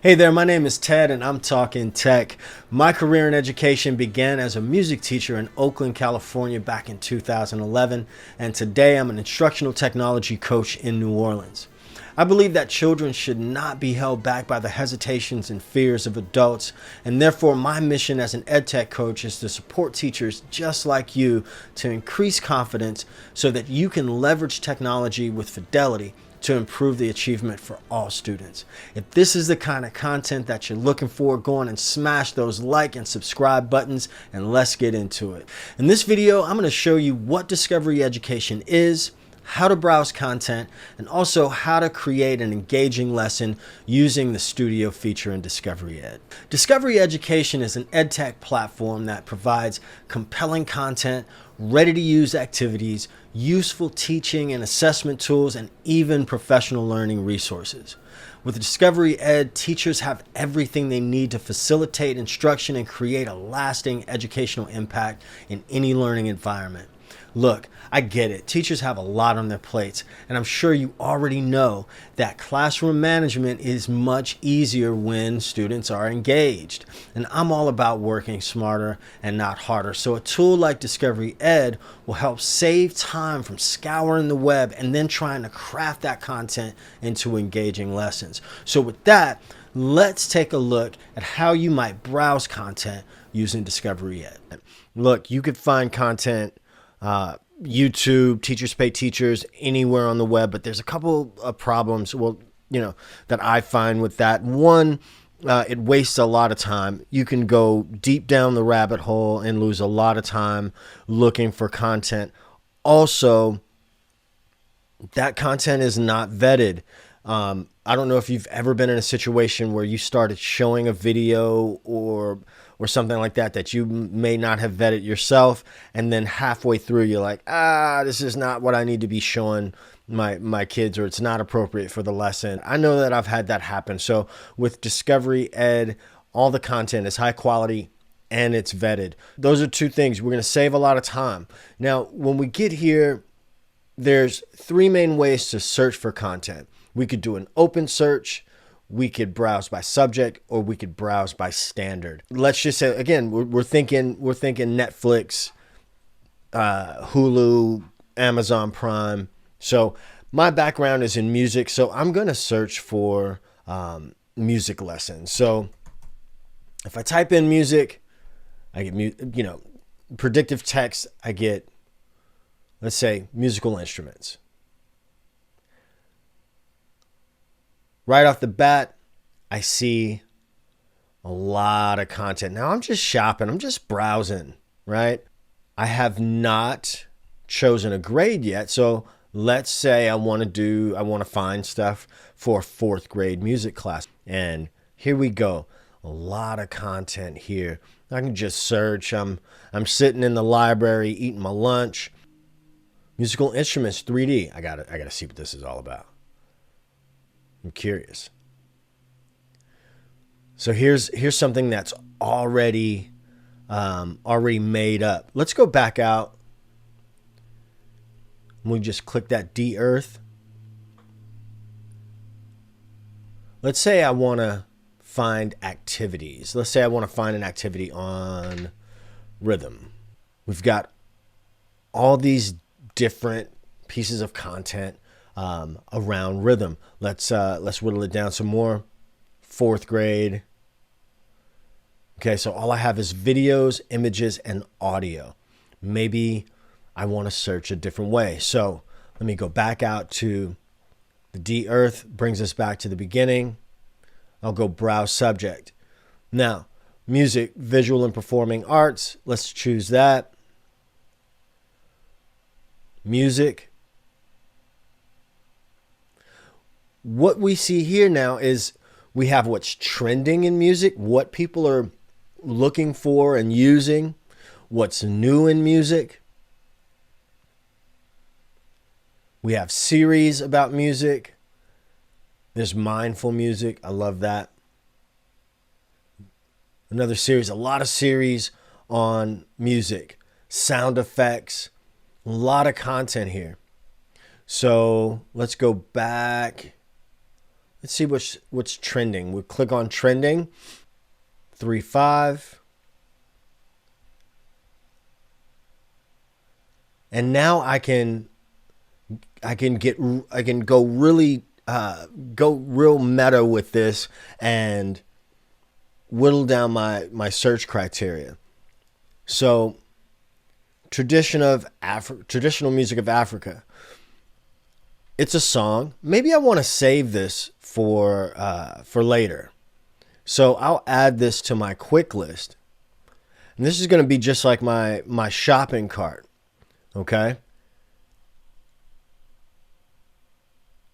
Hey there, my name is Ted and I'm talking tech. My career in education began as a music teacher in Oakland, California back in 2011, and today I'm an instructional technology coach in New Orleans. I believe that children should not be held back by the hesitations and fears of adults, and therefore my mission as an EdTech coach is to support teachers just like you to increase confidence so that you can leverage technology with fidelity to improve the achievement for all students. If this is the kind of content that you're looking for, go on and smash those like and subscribe buttons and let's get into it. In this video, I'm going to show you what Discovery Education is, how to browse content, and also how to create an engaging lesson using the studio feature in Discovery Ed. Discovery Education is an EdTech platform that provides compelling content, ready-to-use activities, useful teaching and assessment tools, and even professional learning resources. With Discovery Ed, teachers have everything they need to facilitate instruction and create a lasting educational impact in any learning environment. Look, I get it. Teachers have a lot on their plates, and I'm sure you already know that classroom management is much easier when students are engaged. And I'm all about working smarter and not harder. So a tool like Discovery Ed will help save time from scouring the web and then trying to craft that content into engaging lessons. So with that, let's take a look at how you might browse content using Discovery Ed. Look, you could find content YouTube, Teachers Pay Teachers, anywhere on the web, but there's a couple of problems, that I find with that. One, it wastes a lot of time. You can go deep down the rabbit hole and lose a lot of time looking for content. Also, that content is not vetted. I don't know if you've ever been in a situation where you started showing a video or something like that you may not have vetted yourself, and then halfway through you're like, this is not what I need to be showing my kids, or it's not appropriate for the lesson. I know that I've had that happen. So with Discovery Ed, all the content is high quality and it's vetted. Those are two things. We're going to save a lot of time. Now, when we get here, there's three main ways to search for content. We could do an open search, we could browse by subject, or we could browse by standard. Let's just say, again, we're thinking Netflix, Hulu, Amazon Prime. So my background is in music, so I'm going to search for music lessons. So if I type in music, I get predictive text. I get, let's say, musical instruments. Right off the bat, I see a lot of content. Now I'm just shopping. I'm just browsing, right? I have not chosen a grade yet. So let's say I want to find stuff for a fourth grade music class. And here we go. A lot of content here. I can just search. I'm sitting in the library eating my lunch. Musical instruments 3D. I gotta see what this is all about. I'm curious. So here's something that's already made up. Let's go back out. We just click that D Earth. Let's say I want to find activities. Let's say I want to find an activity on rhythm. We've got all these different pieces of content around rhythm. Let's whittle it down some more. Fourth grade. Okay, so all I have is videos, images, and audio. Maybe I want to search a different way. So let me go back out to the D Earth, brings us back to the beginning. I'll go browse subject. Now, music, visual and performing arts. Let's choose that. Music. What we see here now is we have what's trending in music, what people are looking for and using, what's new in music. We have series about music. There's mindful music. I love that. Another series, a lot of series on music, sound effects, a lot of content here. So let's go back. Let's see what's trending. We'll click on trending. 3.5. And now I can go real meta with this and whittle down my search criteria. So traditional music of Africa. It's a song. Maybe I want to save this for later. So I'll add this to my quick list. And this is going to be just like my shopping cart. Okay?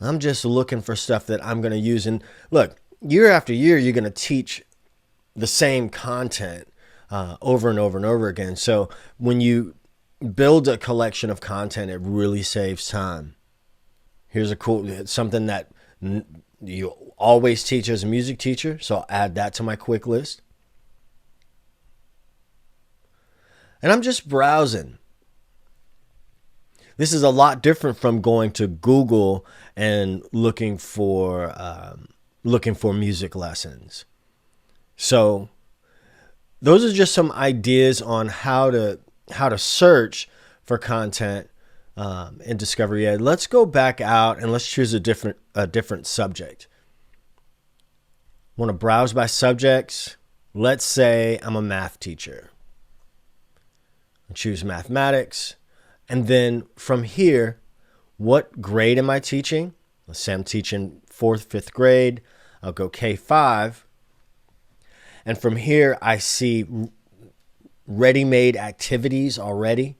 I'm just looking for stuff that I'm going to use. And look, year after year, you're going to teach the same content over and over and over again. So when you build a collection of content, it really saves time. Here's something that you always teach as a music teacher. So I'll add that to my quick list. And I'm just browsing. This is a lot different from going to Google and looking for music lessons. So those are just some ideas on how to search for content in Discovery Ed. Let's go back out and let's choose a different subject. Want to browse by subjects? Let's say I'm a math teacher. Choose mathematics. And then from here, what grade am I teaching? Let's say I'm teaching 4th, 5th grade. I'll go K5. And from here, I see ready-made activities already.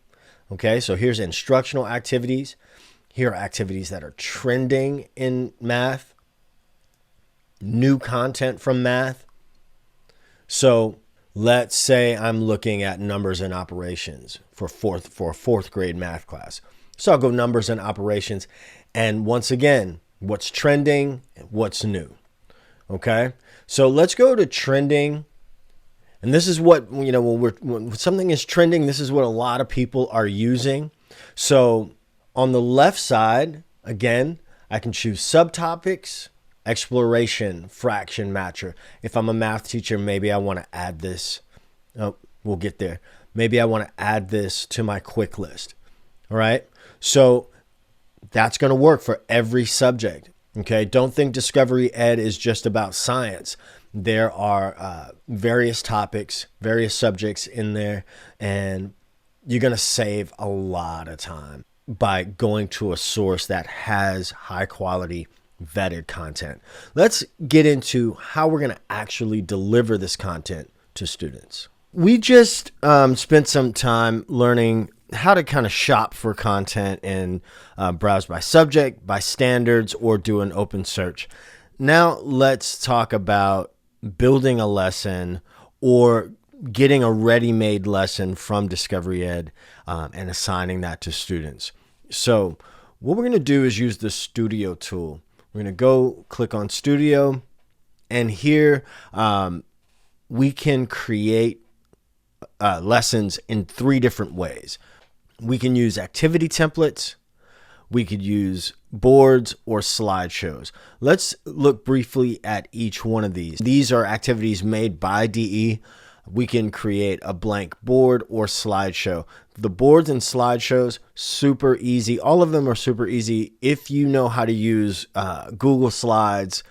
Okay, so here's instructional activities. Here are activities that are trending in math. New content from math. So let's say I'm looking at numbers and operations for a 4th grade math class. So I'll go numbers and operations. And once again, what's trending, what's new. Okay, so let's go to trending. And this is what, when something is trending, this is what a lot of people are using. So on the left side, again, I can choose subtopics, exploration, fraction matcher. If I'm a math teacher, maybe I want to add this. Oh, we'll get there. Maybe I want to add this to my quick list. All right. So that's going to work for every subject. Okay. Don't think Discovery Ed is just about science. There are various topics, various subjects in there, and you're going to save a lot of time by going to a source that has high quality vetted content. Let's get into how we're going to actually deliver this content to students. We just spent some time learning how to kind of shop for content and browse by subject, by standards, or do an open search. Now let's talk about building a lesson or getting a ready-made lesson from Discovery Ed and assigning that to students. So what we're going to do is use the Studio tool. We're going to go click on Studio, and here we can create lessons in 3 different ways. We can use activity templates, we could use boards, or slideshows. Let's look briefly at each one of these. These are activities made by DE. We can create a blank board or slideshow. The boards and slideshows, super easy. All of them are super easy. If you know how to use Google Slides,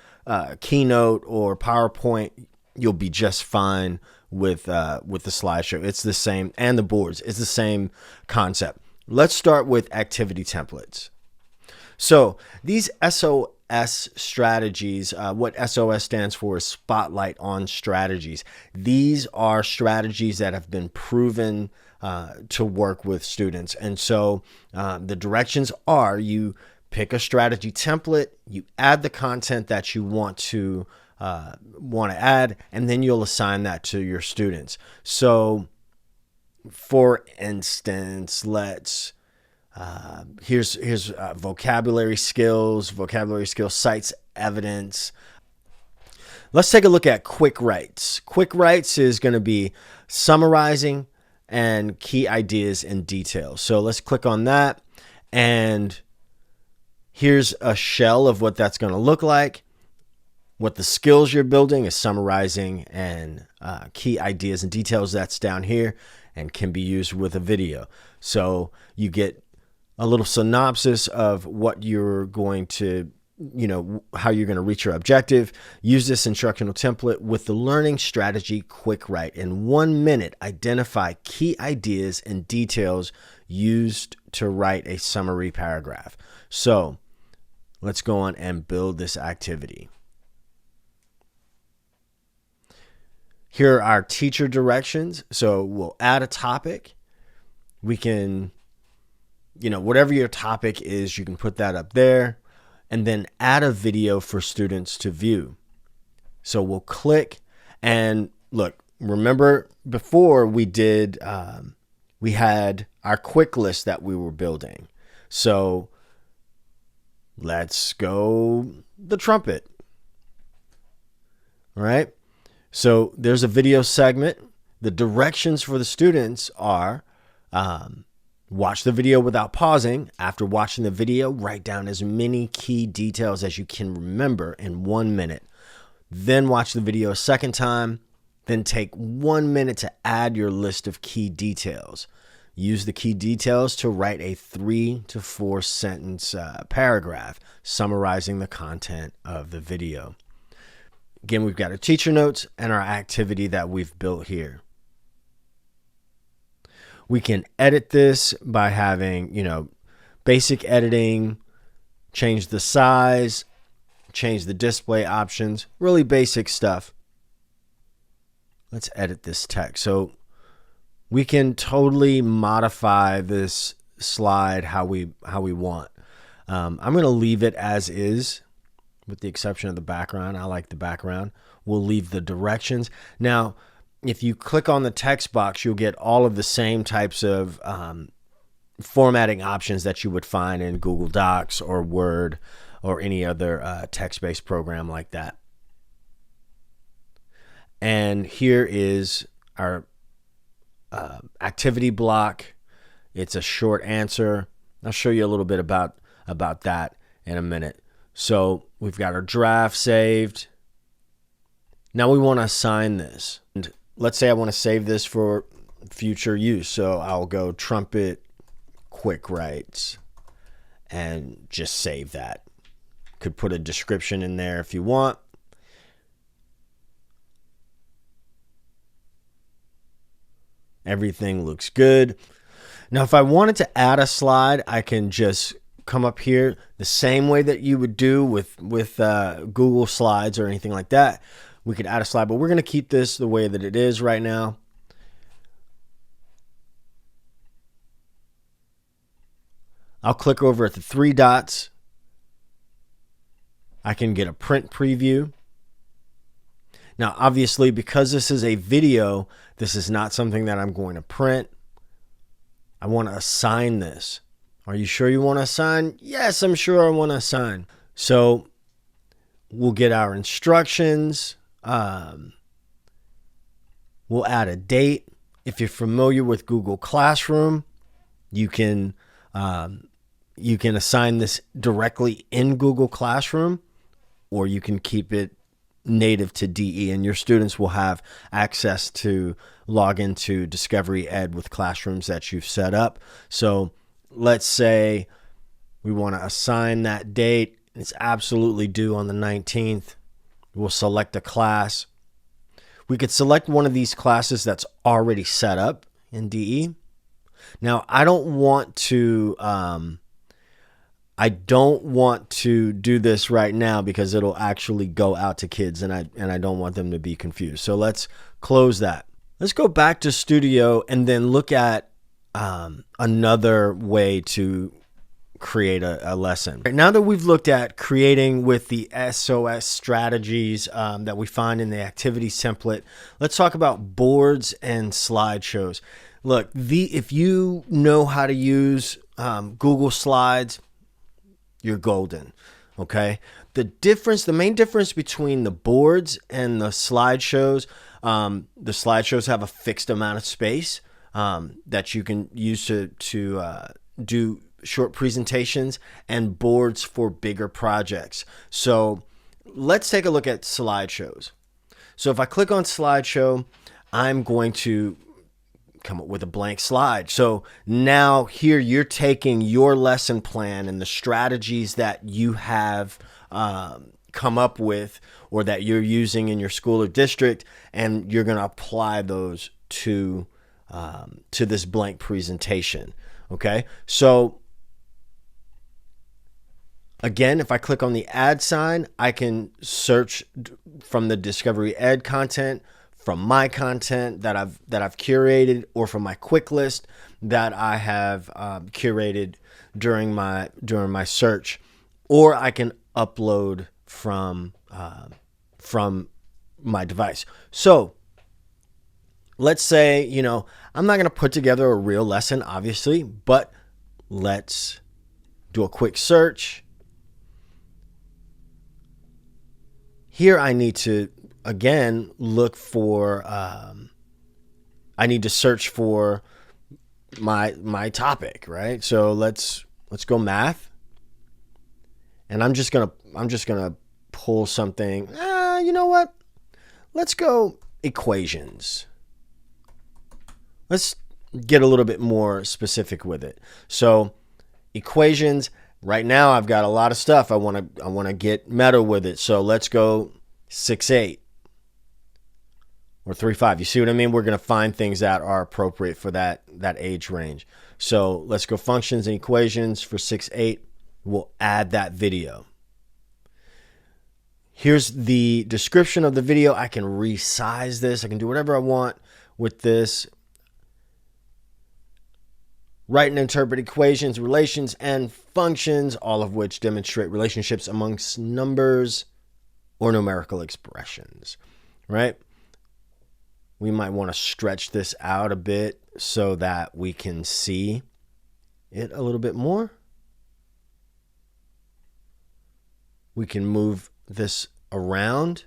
Keynote, or PowerPoint, you'll be just fine with the slideshow. It's the same, and the boards. It's the same concept. Let's start with activity templates. So these SOS strategies, what SOS stands for is Spotlight on Strategies. These are strategies that have been proven to work with students. And so the directions are: you pick a strategy template, you add the content that you want to add, and then you'll assign that to your students. So for instance, here's vocabulary skills cites evidence. Let's take a look at quick writes. Quick writes is going to be summarizing and key ideas and details. So let's click on that, and here's a shell of what that's going to look like. What the skills you're building is summarizing and key ideas and details. That's down here and can be used with a video. So you get a little synopsis of what you're going to, how you're going to reach your objective. Use this instructional template with the learning strategy quick write. In 1 minute, identify key ideas and details used to write a summary paragraph. So let's go on and build this activity. Here are our teacher directions. So we'll add a topic. We can, whatever your topic is, you can put that up there, and then add a video for students to view. So we'll click and look, remember before we did, we had our quick list that we were building. So let's go the trumpet. All right. So there's a video segment. The directions for the students are watch the video without pausing. After watching the video, write down as many key details as you can remember in 1 minute. Then watch the video a second time. Then take 1 minute to add your list of key details. Use the key details to write a 3 to 4 sentence paragraph summarizing the content of the video. Again, we've got our teacher notes and our activity that we've built here. We can edit this by having, basic editing, change the size, change the display options, really basic stuff. Let's edit this text. So we can totally modify this slide how we want. I'm going to leave it as is with the exception of the background. I like the background. We'll leave the directions. Now, if you click on the text box, you'll get all of the same types of formatting options that you would find in Google Docs or Word or any other text-based program like that. And here is our activity block. It's a short answer. I'll show you a little bit about that in a minute. So we've got our draft saved. Now we want to assign this. And let's say I want to save this for future use. So I'll go trumpet quick writes and just save that. Could put a description in there if you want. Everything looks good. Now, if I wanted to add a slide, I can just come up here the same way that you would do with Google Slides or anything like that. We could add a slide, but we're going to keep this the way that it is right now. I'll click over at the 3 dots. I can get a print preview. Now, obviously, because this is a video, this is not something that I'm going to print. I want to assign this. Are you sure you want to assign? Yes, I'm sure I want to assign. So we'll get our instructions. We'll add a date. If you're familiar with Google Classroom, you can assign this directly in Google Classroom, or you can keep it native to DE, and your students will have access to log into Discovery Ed with classrooms that you've set up. So let's say we want to assign that date. It's absolutely due on the 19th. We'll select a class. We could select one of these classes that's already set up in DE. Now, I don't want to do this right now because it'll actually go out to kids, and I don't want them to be confused. So let's close that. Let's go back to Studio and then look at another way to create a lesson. Right, now that we've looked at creating with the SOS strategies that we find in the activities template, let's talk about boards and slideshows. Look, if you know how to use Google Slides, you're golden. Okay. The main difference between the boards and the slideshows have a fixed amount of space that you can use to do short presentations, and boards for bigger projects. So let's take a look at slideshows. So if I click on slideshow, I'm going to come up with a blank slide. So now here you're taking your lesson plan and the strategies that you have come up with or that you're using in your school or district, and you're going to apply those to this blank presentation. Okay, so again, if I click on the add sign, I can search from the Discovery Ed content, from my content that I've curated, or from my quick list that I have curated during my search, or I can upload from my device. So let's say, I'm not going to put together a real lesson, obviously, but let's do a quick search. Here I need to, again, look for, I need to search for my topic, right? So let's go math. And I'm just gonna pull something. You know what? Let's go equations. Let's get a little bit more specific with it. So equations. Right now, I've got a lot of stuff. I want to get meta with it. So let's go 6-8 or 3-5. You see what I mean? We're going to find things that are appropriate for that age range. So let's go functions and equations for 6-8. We'll add that video. Here's the description of the video. I can resize this. I can do whatever I want with this. Write and interpret equations, relations, and functions, all of which demonstrate relationships amongst numbers or numerical expressions, right? We might want to stretch this out a bit so that we can see it a little bit more. We can move this around.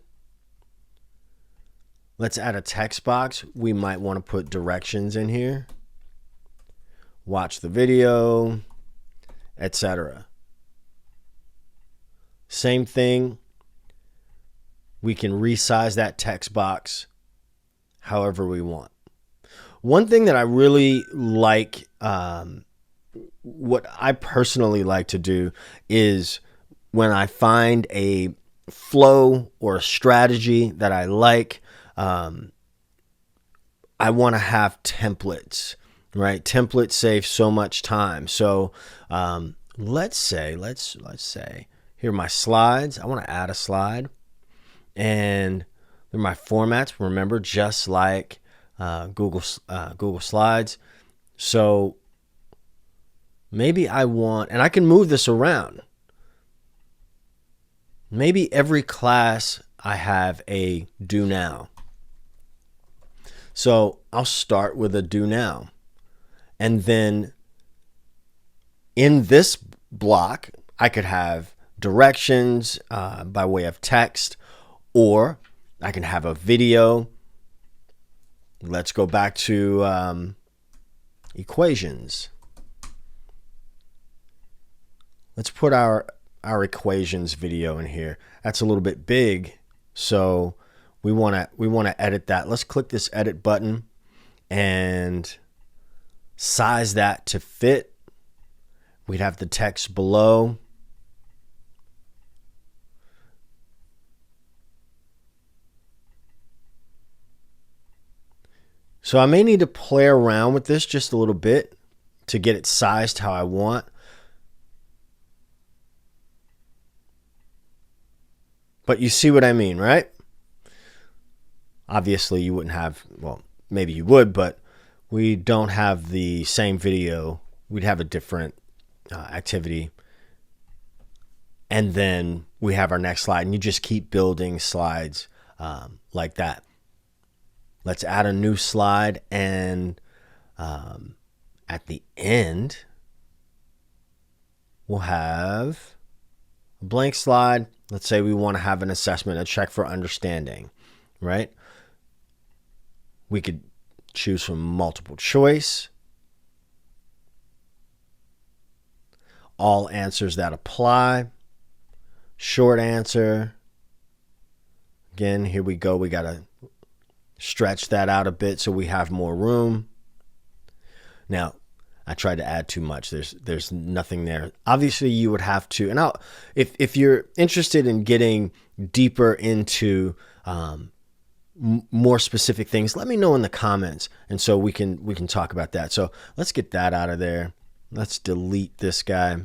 Let's add a text box. We might want to put directions in here. Watch the video, etc. Same thing. We can resize that text box however we want. One thing that I really like, what I personally like to do is when I find a flow or a strategy that I like, I want to have templates. Right, templates save so much time. So let's say here are my slides. I want to add a slide, and they're my formats. Remember, just like Google Slides. So maybe I want, and I can move this around. Maybe every class I have a do now. So I'll start with a do now. And then in this block, I could have directions by way of text, or I can have a video. Let's go back to equations. Let's put our equations video in here. That's a little bit big, so we want to edit that. Let's click this edit button and size that to fit. We'd have the text below. So I may need to play around with this just a little bit to get it sized how I want. But you see what I mean, right? Obviously you wouldn't have, well, maybe you would, but we don't have the same video. We'd have a different activity. And then we have our next slide, and you just keep building slides like that. Let's add a new slide, and at the end, we'll have a blank slide. Let's say we want to have an assessment, a check for understanding, right? We could choose from multiple choice, all answers that apply, short answer, Again, here we go. We got to stretch that out a bit so we have more room. Now, I tried to add too much. There's nothing there. Obviously, you would have to, and if you're interested in getting deeper into more specific things, let me know in the comments, and so we can talk about that. So let's get that out of there. Let's delete this guy.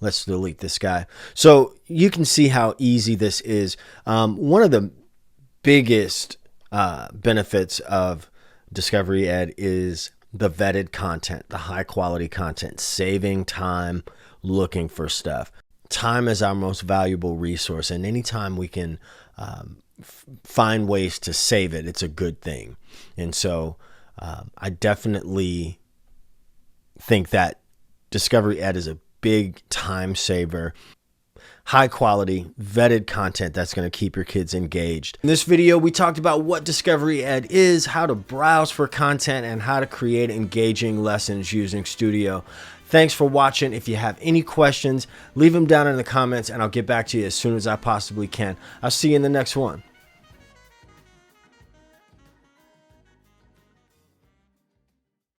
Let's delete this guy. So you can see how easy this is. One of the biggest benefits of Discovery Ed is the vetted content, the high quality content, saving time looking for stuff. Time is our most valuable resource, and anytime we can find ways to save it, it's a good thing. And so I definitely think that Discovery Ed is a big time saver. High quality, vetted content that's going to keep your kids engaged. In this video, we talked about what Discovery Ed is, how to browse for content, and how to create engaging lessons using Studio. Thanks for watching. If you have any questions, leave them down in the comments and I'll get back to you as soon as I possibly can. I'll see you in the next one.